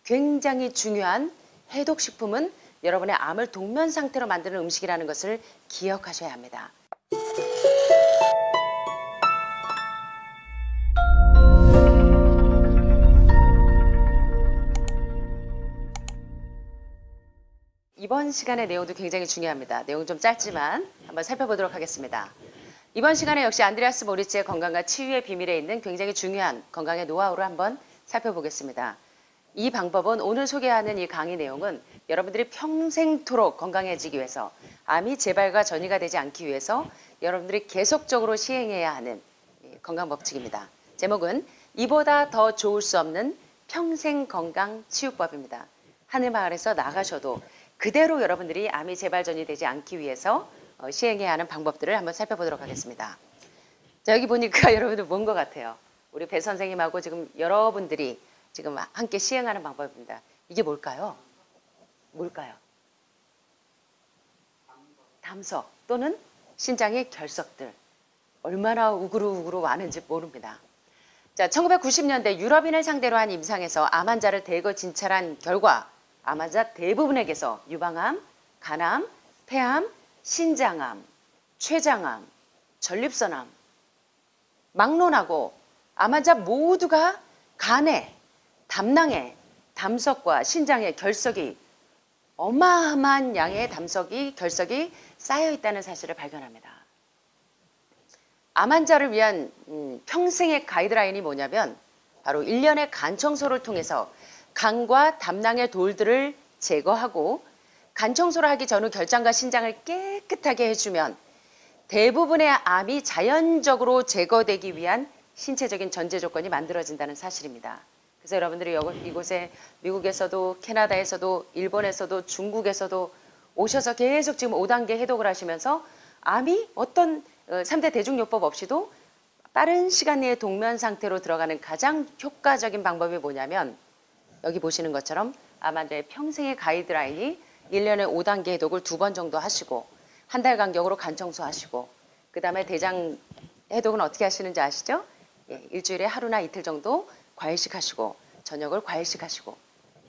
굉장히 중요한 해독식품은 여러분의 암을 동면 상태로 만드는 음식이라는 것을 기억하셔야 합니다. 이번 시간의 내용도 굉장히 중요합니다. 내용은 좀 짧지만 한번 살펴보도록 하겠습니다. 이번 시간에 역시 안드레아스 모리츠의 건강과 치유의 비밀에 있는 굉장히 중요한 건강의 노하우를 한번 살펴보겠습니다. 이 방법은 오늘 소개하는 이 강의 내용은 여러분들이 평생토록 건강해지기 위해서 암이 재발과 전이가 되지 않기 위해서 여러분들이 계속적으로 시행해야 하는 건강 법칙입니다. 제목은 이보다 더 좋을 수 없는 평생건강치유법입니다. 하늘마을에서 나가셔도 그대로 여러분들이 암이 재발 전이 되지 않기 위해서 시행해야 하는 방법들을 한번 살펴보도록 하겠습니다. 자, 여기 보니까 여러분들 뭔 것 같아요? 우리 배 선생님하고 지금 여러분들이 지금 함께 시행하는 방법입니다. 이게 뭘까요? 뭘까요? 담석 또는 신장의 결석들. 얼마나 우그루우그루 많은지 모릅니다. 자, 1990년대 유럽인을 상대로 한 임상에서 암 환자를 대거 진찰한 결과 암 환자 대부분에게서 유방암, 간암, 폐암, 신장암, 췌장암, 전립선암, 막론하고 암 환자 모두가 간에, 담낭에 담석과 신장의 결석이 어마어마한 양의 결석이 쌓여 있다는 사실을 발견합니다. 암 환자를 위한 평생의 가이드라인이 뭐냐면 바로 1년의 간 청소를 통해서 간과 담낭의 돌들을 제거하고 간 청소를 하기 전후 결장과 신장을 깨끗하게 해주면 대부분의 암이 자연적으로 제거되기 위한 신체적인 전제 조건이 만들어진다는 사실입니다. 그래서 여러분들이 이곳에 미국에서도 캐나다에서도 일본에서도 중국에서도 오셔서 계속 지금 5단계 해독을 하시면서 암이 어떤 3대 대중요법 없이도 빠른 시간 내에 동면 상태로 들어가는 가장 효과적인 방법이 뭐냐면 여기 보시는 것처럼 암 환자의 평생의 가이드라인이 1년에 5단계 해독을 2번 정도 하시고 한 달 간격으로 간 청소하시고 그 다음에 대장 해독은 어떻게 하시는지 아시죠? 일주일에 하루나 이틀 정도 과일식 하시고 저녁을 과일식 하시고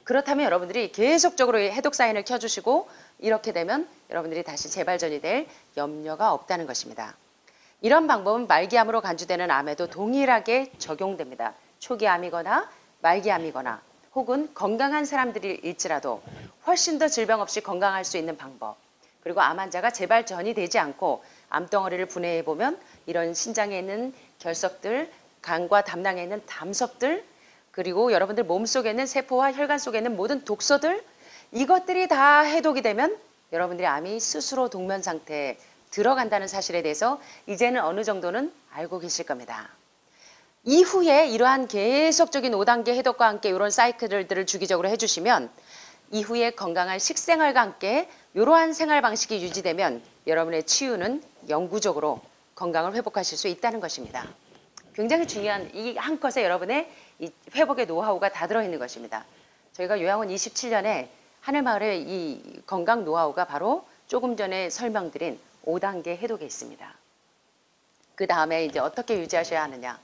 그렇다면 여러분들이 계속적으로 해독 사인을 켜주시고 이렇게 되면 여러분들이 다시 재발전이 될 염려가 없다는 것입니다. 이런 방법은 말기암으로 간주되는 암에도 동일하게 적용됩니다. 초기암이거나 말기암이거나 혹은 건강한 사람들일지라도 훨씬 더 질병 없이 건강할 수 있는 방법. 그리고 암 환자가 재발 전이 되지 않고 암덩어리를 분해해보면 이런 신장에 있는 결석들, 간과 담낭에 있는 담석들, 그리고 여러분들 몸속에 있는 세포와 혈관 속에 있는 모든 독소들, 이것들이 다 해독이 되면 여러분들의 암이 스스로 동면 상태에 들어간다는 사실에 대해서 이제는 어느 정도는 알고 계실 겁니다. 이후에 이러한 계속적인 5단계 해독과 함께 이런 사이클들을 주기적으로 해주시면 이후에 건강한 식생활과 함께 이러한 생활 방식이 유지되면 여러분의 치유는 영구적으로 건강을 회복하실 수 있다는 것입니다. 굉장히 중요한 이 한 컷에 여러분의 이 회복의 노하우가 다 들어있는 것입니다. 저희가 요양원 27년에 하늘마을의 이 건강 노하우가 바로 조금 전에 설명드린 5단계 해독에 있습니다. 그 다음에 이제 어떻게 유지하셔야 하느냐.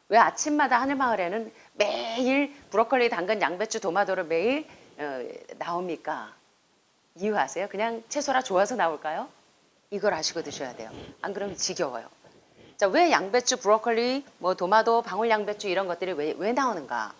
왜 아침마다 하늘마을에는 매일 브로콜리, 당근, 양배추, 도마도를 매일 나옵니까? 이유 아세요? 그냥 채소라 좋아서 나올까요? 이걸 아시고 드셔야 돼요. 안 그러면 지겨워요. 자, 왜 양배추, 브로콜리, 도마도, 방울양배추 이런 것들이 왜 나오는가?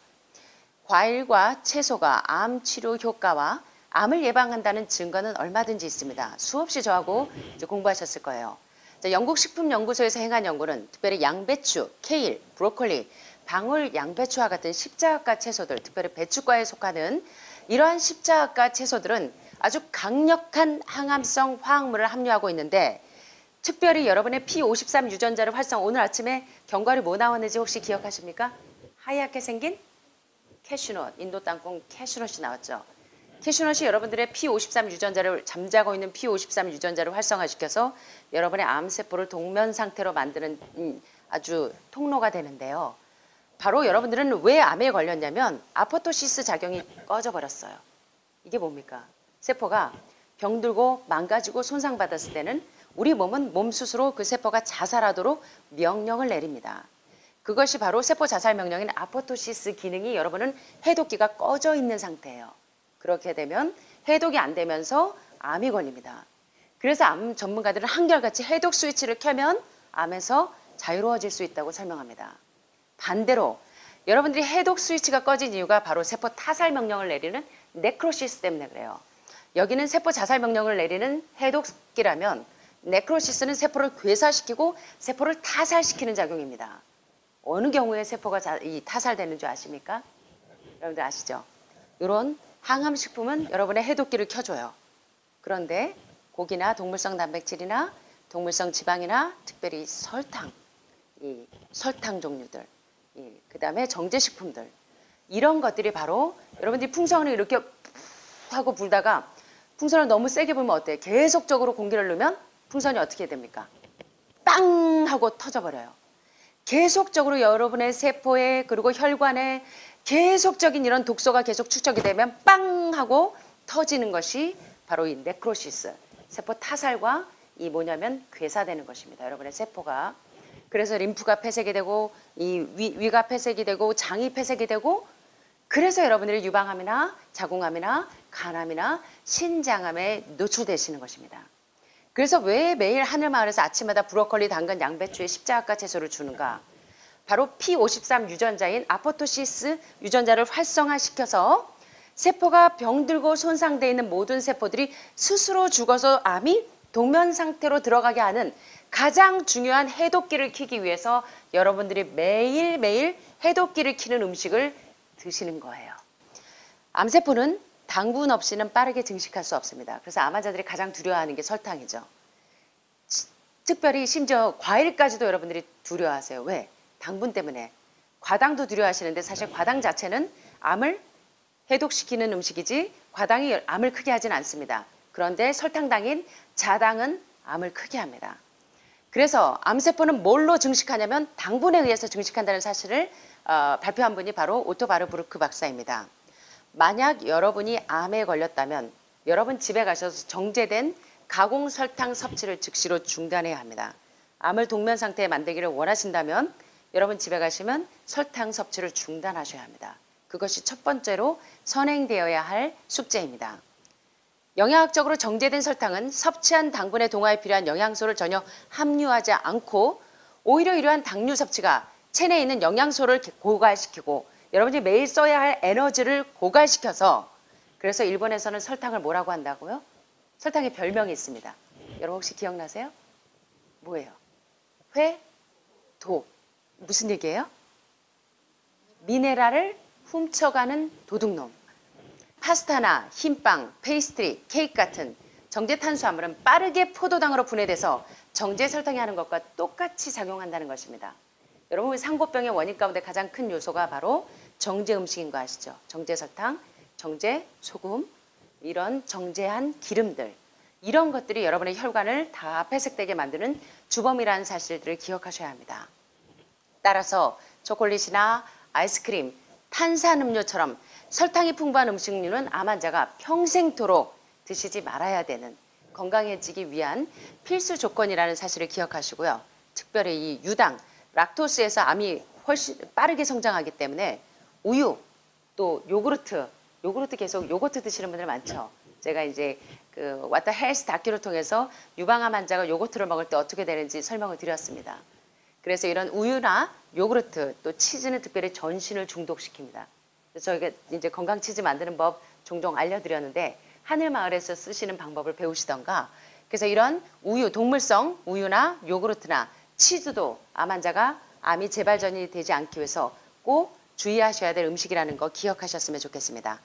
과일과 채소가 암 치료 효과와 암을 예방한다는 증거는 얼마든지 있습니다. 수없이 저하고 이제 공부하셨을 거예요. 자, 영국 식품연구소에서 행한 연구는 특별히 양배추, 케일, 브로콜리, 방울 양배추와 같은 십자학과 채소들, 특별히 배추과에 속하는 이러한 십자학과 채소들은 아주 강력한 항암성 화학물을 함유하고 있는데 특별히 여러분의 P53 유전자를 오늘 아침에 견과류 뭐 나왔는지 혹시 기억하십니까? 하얗게 생긴 캐슈넛, 인도 땅콩 캐슈넛이 나왔죠. 캐슈넛이 여러분들의 P53 유전자를 잠자고 있는 P53 유전자를 활성화시켜서 여러분의 암세포를 동면 상태로 만드는 아주 통로가 되는데요. 바로 여러분들은 왜 암에 걸렸냐면 아포토시스 작용이 꺼져버렸어요. 이게 뭡니까? 세포가 병들고 망가지고 손상받았을 때는 우리 몸은 몸 스스로 그 세포가 자살하도록 명령을 내립니다. 그것이 바로 세포 자살 명령인 아포토시스 기능이 여러분은 해독기가 꺼져 있는 상태예요. 그렇게 되면 해독이 안 되면서 암이 걸립니다. 그래서 암 전문가들은 한결같이 해독 스위치를 켜면 암에서 자유로워질 수 있다고 설명합니다. 반대로 여러분들이 해독 스위치가 꺼진 이유가 바로 세포 타살 명령을 내리는 네크로시스 때문에 그래요. 여기는 세포 자살 명령을 내리는 해독기라면 네크로시스는 세포를 괴사시키고 세포를 타살시키는 작용입니다. 어느 경우에 세포가 타살되는 줄 아십니까? 여러분들 아시죠? 이런 항암식품은 여러분의 해독기를 켜줘요. 그런데 고기나 동물성 단백질이나 동물성 지방이나 특별히 설탕, 이 설탕 종류들, 그 다음에 정제식품들 이런 것들이 바로 여러분들이 풍선을 이렇게 하고 불다가 풍선을 너무 세게 불면 어때요? 계속적으로 공기를 넣으면 풍선이 어떻게 됩니까? 빵 하고 터져버려요. 계속적으로 여러분의 세포에 그리고 혈관에 계속적인 이런 독소가 계속 축적이 되면 빵 하고 터지는 것이 바로 이 네크로시스, 세포 타살과 이 뭐냐면 괴사되는 것입니다. 여러분의 세포가. 그래서 림프가 폐색이 되고 이 위가 폐색이 되고 장이 폐색이 되고 그래서 여러분들이 유방암이나 자궁암이나 간암이나 신장암에 노출되시는 것입니다. 그래서 왜 매일 하늘마을에서 아침마다 브로콜리, 당근, 양배추에 십자가 채소를 주는가? 바로 P53 유전자인 아포토시스 유전자를 활성화시켜서 세포가 병들고 손상되어 있는 모든 세포들이 스스로 죽어서 암이 동면 상태로 들어가게 하는 가장 중요한 해독기를 켜기 위해서 여러분들이 매일매일 해독기를 켜는 음식을 드시는 거예요. 암세포는 당분 없이는 빠르게 증식할 수 없습니다. 그래서 암 환자들이 가장 두려워하는 게 설탕이죠. 특별히 심지어 과일까지도 여러분들이 두려워하세요. 왜? 당분 때문에. 과당도 두려워하시는데 사실 과당 자체는 암을 해독시키는 음식이지 과당이 암을 크게 하진 않습니다. 그런데 설탕당인 자당은 암을 크게 합니다. 그래서 암세포는 뭘로 증식하냐면 당분에 의해서 증식한다는 사실을 발표한 분이 바로 오토 바르부르크 박사입니다. 만약 여러분이 암에 걸렸다면 여러분 집에 가셔서 정제된 가공 설탕 섭취를 즉시로 중단해야 합니다. 암을 동면 상태에 만들기를 원하신다면 여러분 집에 가시면 설탕 섭취를 중단하셔야 합니다. 그것이 첫 번째로 선행되어야 할 숙제입니다. 영양학적으로 정제된 설탕은 섭취한 당분의 동화에 필요한 영양소를 전혀 함유하지 않고 오히려 이러한 당류 섭취가 체내에 있는 영양소를 고갈시키고 여러분이 매일 써야 할 에너지를 고갈시켜서 그래서 일본에서는 설탕을 뭐라고 한다고요? 설탕의 별명이 있습니다. 여러분 혹시 기억나세요? 뭐예요? 회, 도. 무슨 얘기예요? 미네랄을 훔쳐가는 도둑놈. 파스타나 흰빵, 페이스트리, 케이크 같은 정제 탄수화물은 빠르게 포도당으로 분해돼서 정제 설탕이 하는 것과 똑같이 작용한다는 것입니다. 여러분 상고병의 원인 가운데 가장 큰 요소가 바로 정제 음식인 거 아시죠? 정제 설탕, 정제 소금, 이런 정제한 기름들 이런 것들이 여러분의 혈관을 다 폐색되게 만드는 주범이라는 사실들을 기억하셔야 합니다. 따라서 초콜릿이나 아이스크림, 탄산음료처럼 설탕이 풍부한 음식류는 암 환자가 평생토록 드시지 말아야 되는 건강해지기 위한 필수 조건이라는 사실을 기억하시고요. 특별히 이 유당, 락토스에서 암이 훨씬 빠르게 성장하기 때문에 우유, 또 요구르트 계속 요거트 드시는 분들 많죠. 제가 이제 그 What the Health 다큐를 통해서 유방암 환자가 요거트를 먹을 때 어떻게 되는지 설명을 드렸습니다. 그래서 이런 우유나 요구르트 또 치즈는 특별히 전신을 중독시킵니다. 그래서 저희가 이제 건강 치즈 만드는 법 종종 알려드렸는데 하늘마을에서 쓰시는 방법을 배우시던가 그래서 이런 우유, 동물성 우유나 요구르트나 치즈도 암 환자가 암이 재발전이 되지 않기 위해서 꼭 주의하셔야 될 음식이라는 거 기억하셨으면 좋겠습니다.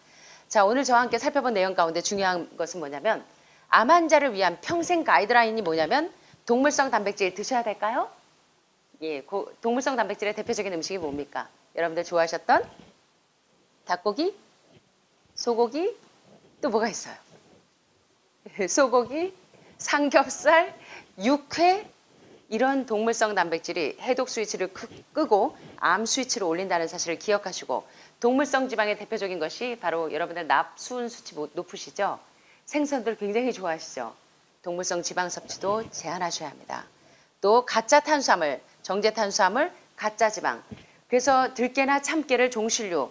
자, 오늘 저와 함께 살펴본 내용 가운데 중요한 것은 뭐냐면 암 환자를 위한 평생 가이드라인이 뭐냐면 동물성 단백질 드셔야 될까요? 예, 동물성 단백질의 대표적인 음식이 뭡니까? 여러분들 좋아하셨던 닭고기, 소고기, 또 뭐가 있어요? 소고기, 삼겹살, 육회 이런 동물성 단백질이 해독 스위치를 끄고 암 스위치를 올린다는 사실을 기억하시고 동물성 지방의 대표적인 것이 바로 여러분들 납, 수은 수치 높으시죠? 생선들 굉장히 좋아하시죠? 동물성 지방 섭취도 제한하셔야 합니다. 또 가짜 탄수화물, 정제 탄수화물, 가짜 지방. 그래서 들깨나 참깨를 종실류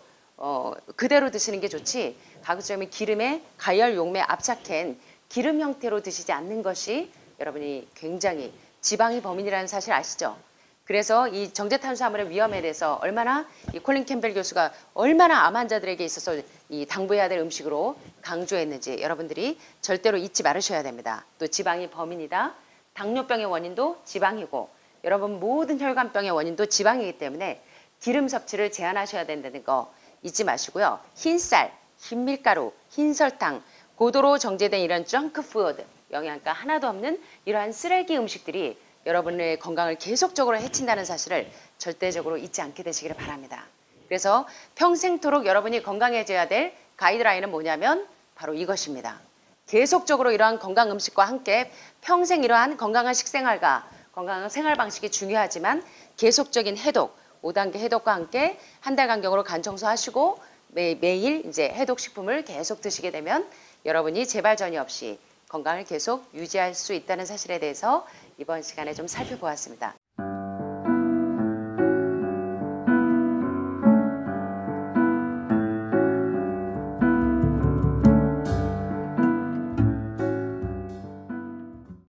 그대로 드시는 게 좋지 가급적이면 기름에 가열 용매 압착한 기름 형태로 드시지 않는 것이 여러분이 굉장히 지방이 범인이라는 사실 아시죠? 그래서 이 정제탄수화물의 위험에 대해서 얼마나 이 콜린 캠벨 교수가 얼마나 암 환자들에게 있어서 이 당부해야 될 음식으로 강조했는지 여러분들이 절대로 잊지 말으셔야 됩니다. 또 지방이 범인이다. 당뇨병의 원인도 지방이고 여러분 모든 혈관병의 원인도 지방이기 때문에 기름 섭취를 제한하셔야 된다는 거 잊지 마시고요. 흰쌀, 흰밀가루, 흰설탕, 고도로 정제된 이런 정크푸드, 영양가 하나도 없는 이러한 쓰레기 음식들이 여러분의 건강을 계속적으로 해친다는 사실을 절대적으로 잊지 않게 되시기를 바랍니다. 그래서 평생토록 여러분이 건강해져야 될 가이드라인은 뭐냐면 바로 이것입니다. 계속적으로 이러한 건강 음식과 함께 평생 이러한 건강한 식생활과 건강한 생활 방식이 중요하지만 계속적인 해독, 5단계 해독과 함께 한 달 간격으로 간 청소하시고 매일 이제 해독 식품을 계속 드시게 되면 여러분이 재발 전이 없이 건강을 계속 유지할 수 있다는 사실에 대해서 이번 시간에 좀 살펴보았습니다.